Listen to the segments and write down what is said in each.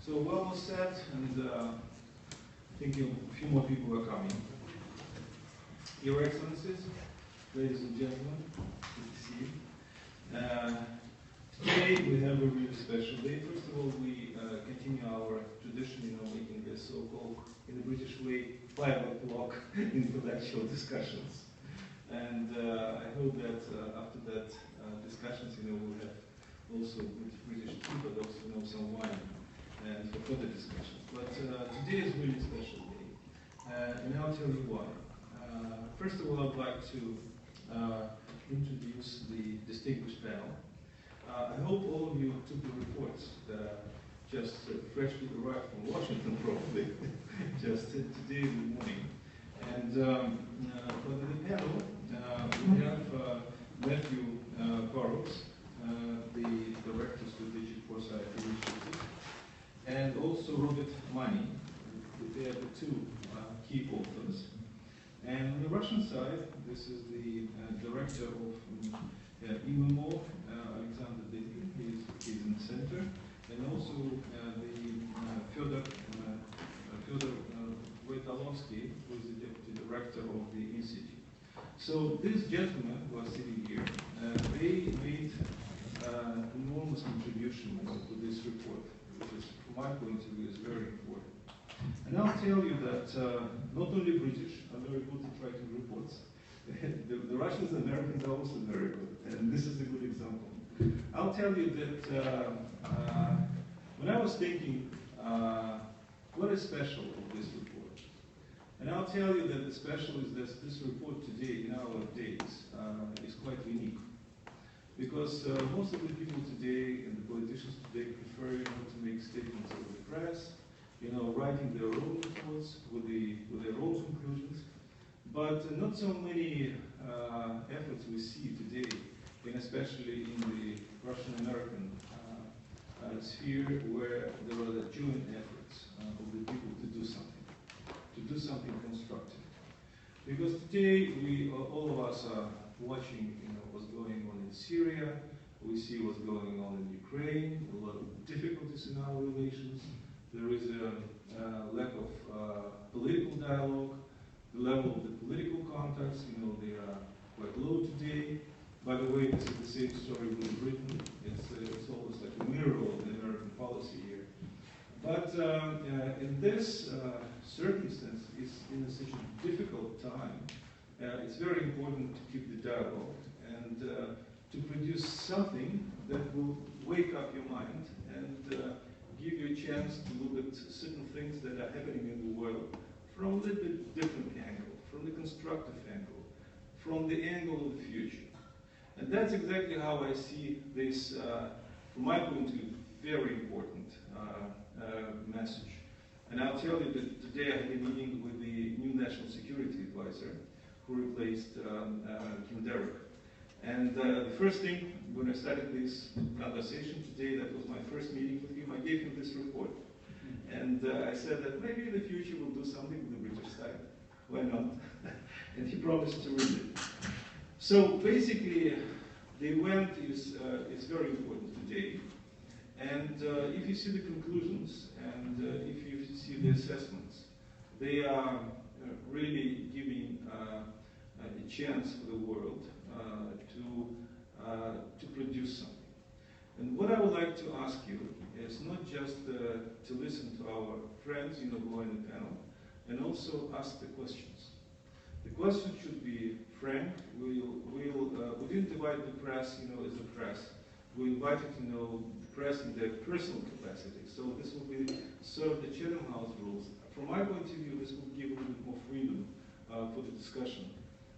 So we're almost set, and I think a few more people are coming. Your Excellencies, ladies and gentlemen, good to see you. Today we have a really special day. First of all, we continue our tradition, making this so-called, in the British way, 5 o'clock intellectual discussions. And I hope that after that discussions, we'll have also good British tea, but also some wine and for further discussions. But today is really a special day, and I'll tell you why. First of all, I'd like to introduce the distinguished panel. I hope all of you took the reports that just freshly arrived from Washington, probably, just today in the morning. And but in the panel, we have Matthew Burrows, the Director of Strategic Foresight Initiative, and also Robert Money. They are the two key authors. And on the Russian side, this is the Director of IMMO, Alexander Devin, he's in the center, and also the Fyodor Wojtalowski, who is the Deputy Director of the Institute. So these gentlemen who are sitting here, they made enormous contribution to this report, which is, from my point of view, is very important. And I'll tell you that not only British are very good at writing reports, the Russians and Americans are also very good, and this is a good example. I'll tell you that when I was thinking, what is special of this report? And I'll tell you that the special is that this report today, in our days, is quite unique. Because most of the people today, and the politicians today, prefer to make statements over the press, writing their own reports with their own conclusions. But not so many efforts we see today, and especially in the Russian-American sphere, where there are the joint efforts of the people to do something constructive. Because today, all of us are watching what's going on in Syria, we see what's going on in Ukraine, a lot of difficulties in our relations. There is a lack of political dialogue. The level of the political contacts, they are quite low today. By the way, this is the same story with Britain. It's almost like a mirror of the American policy here. But in this circumstance, it's in such a difficult time, it's very important to keep the dialogue and to produce something that will wake up your mind and give you a chance to look at certain things that are happening in the world from a little bit different angle, from the constructive angle, from the angle of the future. And that's exactly how I see this, from my point of view, very important message. And I'll tell you that today I had a meeting with the new National Security Advisor, who replaced Kim Derrick. And the first thing, when I started this conversation today, that was my first meeting with him, I gave him this report. And I said that maybe in the future we'll do something with the British side. Why not? And he promised to read it. So basically, the event is very important today. And if you see the conclusions and if you see the assessments, they are really giving a chance for the world to produce something. And what I would like to ask you is not just to listen to our friends, who are in the panel, and also ask the questions. The questions should be frank. We didn't divide the press, as a press. We invite you to know press in their personal capacity. So this will be sort of the Chatham House rules. From my point of view, this will give a little bit more freedom for the discussion.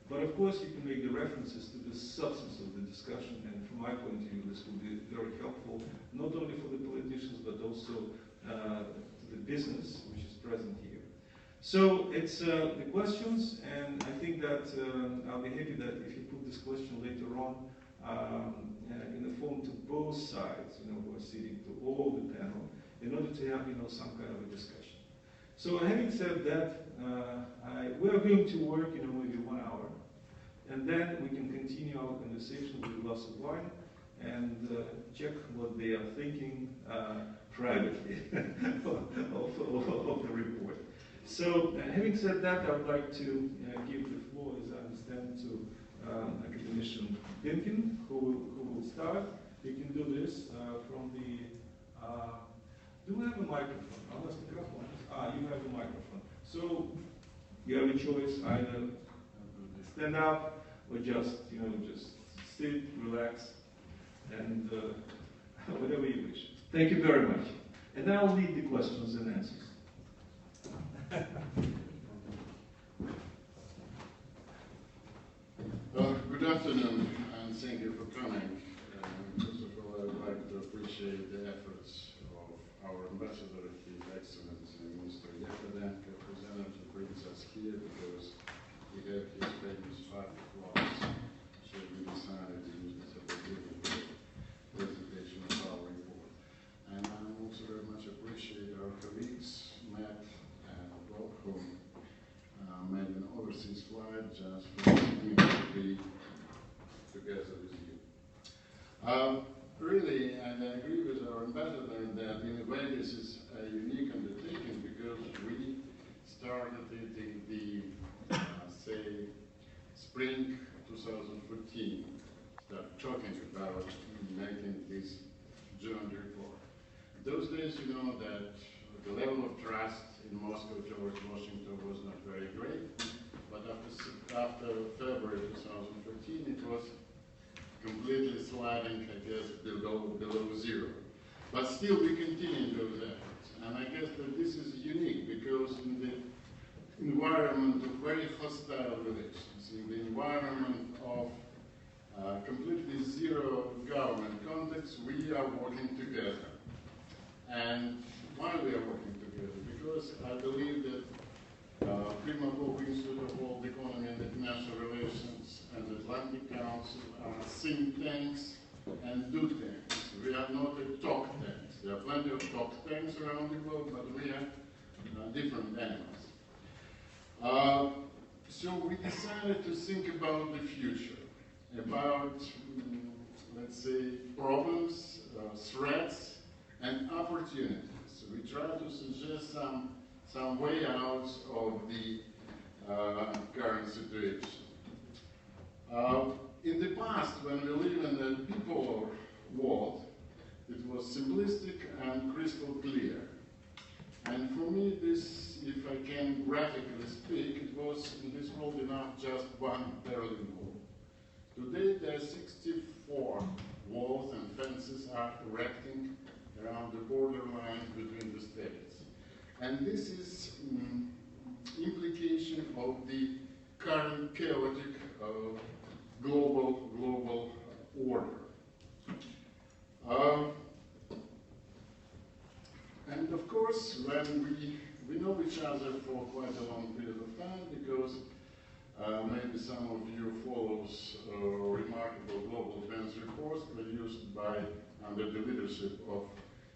But of course, you can make the references to the substance of the discussion, and from my point of view, this will be very helpful, not only for the politicians, but also to the business, which is present here. So it's the questions, and I think that I'll be happy that if you put this question later on in the form to both sides, who are sitting, to all the panel, in order to have, some kind of a discussion. So having said that, we are going to work, maybe 1 hour, and then we can continue our conversation with a glass of wine and check what they are thinking privately of the report. So, having said that, I would like to give the floor, as I understand, to academician Dinkin, who will start. You can do this from the. Do we have a microphone? You have a microphone. So you have a choice: either stand up or just sit, relax, and whatever you wish. Thank you very much. And now I'll lead the questions and answers. Good afternoon, and thank you for coming. First of all, I would like to appreciate the efforts of our ambassador, His Excellency Mr. Yakovenko, whose energy brings us here because we have his famous 5 clause. So we decided to use this opportunity for the presentation of our report. And I also very much appreciate our colleagues, Matt and Bob, who made an overseas flight just for me to be together with you. Really, and I agree with our ambassador that in a way this is a unique undertaking because we started it in the, say, spring 2014, started talking about making this joint report. Those days, you know that the level of trust in Moscow towards Washington was not very great, but after February 2014, it was completely sliding, I guess, below zero. But still, we continue those efforts. And I guess that this is unique because in the environment of very hostile relations, in the environment of completely zero government context, we are working together. And why we are working together? Because I believe that Primavera Institute of World Economy and International Relations and the Atlantic Council are think tanks and do tanks. We are not a talk tanks. There are plenty of talk tanks around the globe, but we are different animals. So we decided to think about the future, about, let's say, problems, threats, and opportunities. We try to suggest some way out of the current situation. In the past, when we live in a bipolar world, it was simplistic and crystal clear. And for me, this, if I can graphically speak, it was in this world enough just one Berlin Wall. Today, there are 64 walls and fences are erecting around the borderlines between the states. And this is implication of the current chaotic global order. And of course, when we know each other for quite a long period of time because maybe some of you follows remarkable global trends reports produced under the leadership of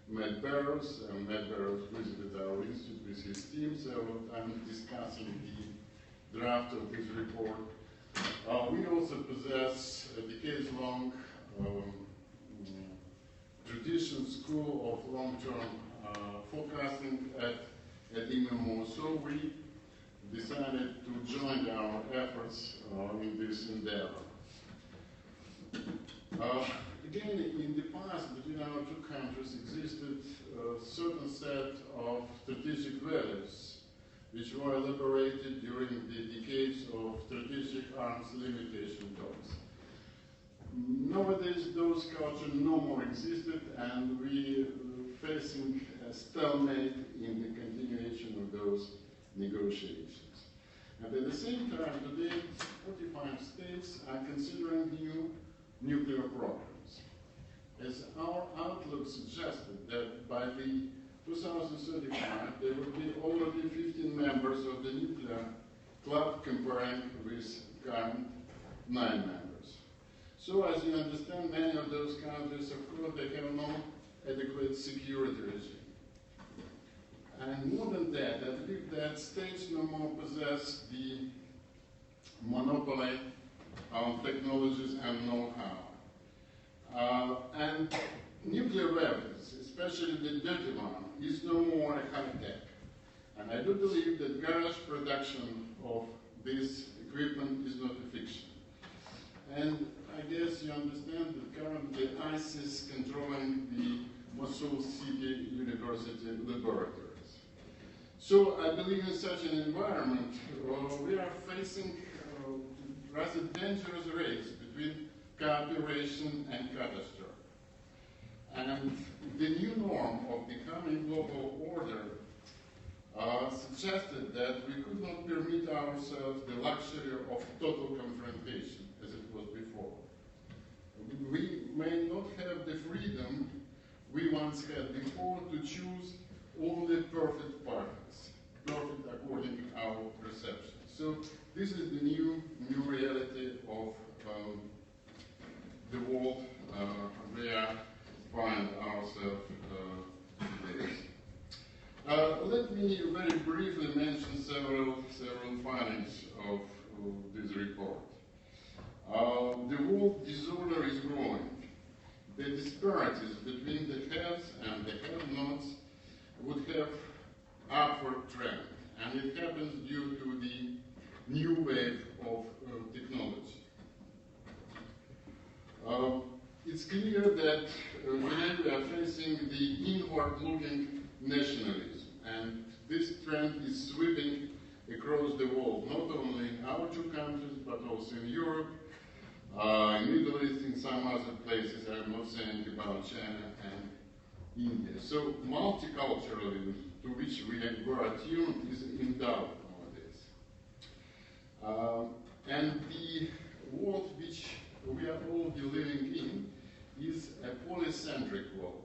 Matt Barrows, and Matt Barrows visited our institute with his team, so I'm discussing the draft of this report. We also possess a decades-long tradition school of long-term forecasting at IMMO, so we decided to join our efforts in this endeavor. Again, in the past, between our two countries existed a certain set of strategic values which were elaborated during the decades of strategic arms limitation talks. Nowadays, those cultures no more existed, and we facing a stalemate in the continuation of those negotiations. And at the same time, today, 45 states are considering new nuclear programs. As our outlook suggested that by the 2035, there will be already 15 members of the nuclear club comparing with current 9 members. So as you understand, many of those countries, of course, they have no adequate security regime. And more than that, I believe that states no more possess the monopoly on technologies and know-how. And nuclear weapons, especially the dirty one, is no more a high-tech. And I do believe that garage production of this equipment is not a fiction. And I guess you understand that currently ISIS is controlling the Mosul City University laboratories. So I believe in such an environment, we are facing a rather dangerous race between cooperation and catastrophe. And the new norm of the coming global order suggested that we could not permit ourselves the luxury of total confrontation as it was before. We may not have the freedom we once had before to choose only perfect partners, perfect according to our perception. So this is the new reality of the world where we find ourselves today. Let me very briefly mention several findings of this report. The world disorder is growing. The disparities between the haves and the have-nots would have upward trend, and it happens due to the new wave of technology. It's clear that today we are facing the inward-looking nationalism, and this trend is sweeping across the world, not only in our two countries, but also in Europe, in Middle East, in some other places. I'm not saying about China and India. So multiculturalism, to which we were attuned, is in doubt nowadays. And the world which we are all living in is a polycentric world,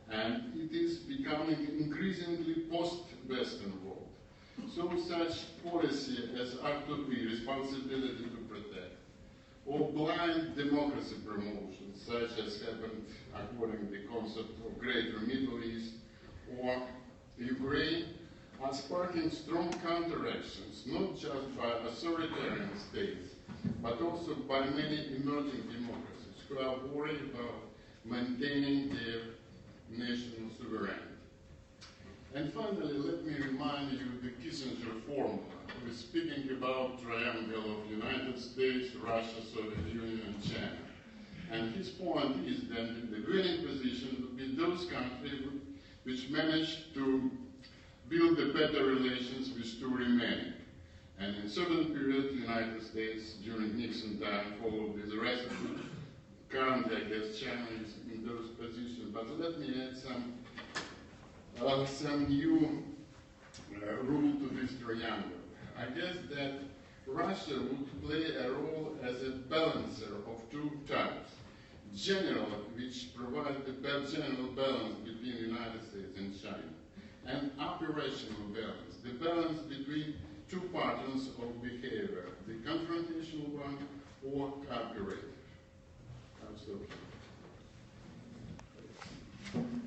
and it is becoming increasingly post-Western world. So such policy as R2P, responsibility to protect, or blind democracy promotion, such as happened according to the concept of Greater Middle East or Ukraine, are sparking strong counteractions, not just by authoritarian states, but also by many emerging democracies who are worried about maintaining their national sovereignty. And finally, let me remind you the Kissinger formula. We're speaking about triangle of United States, Russia, Soviet Union, and China. And his point is that the winning position would be those countries which manage to build the better relations with two remaining. And in certain period, the United States, during Nixon time, followed this recipe. Currently, I guess China is in those positions. But let me add some new rule to this triangle. I guess that Russia would play a role as a balancer of two types. General, which provides the general balance between the United States and China, and operational balance, the balance between two patterns of behavior, the confrontational one or cooperative. I'll stop here.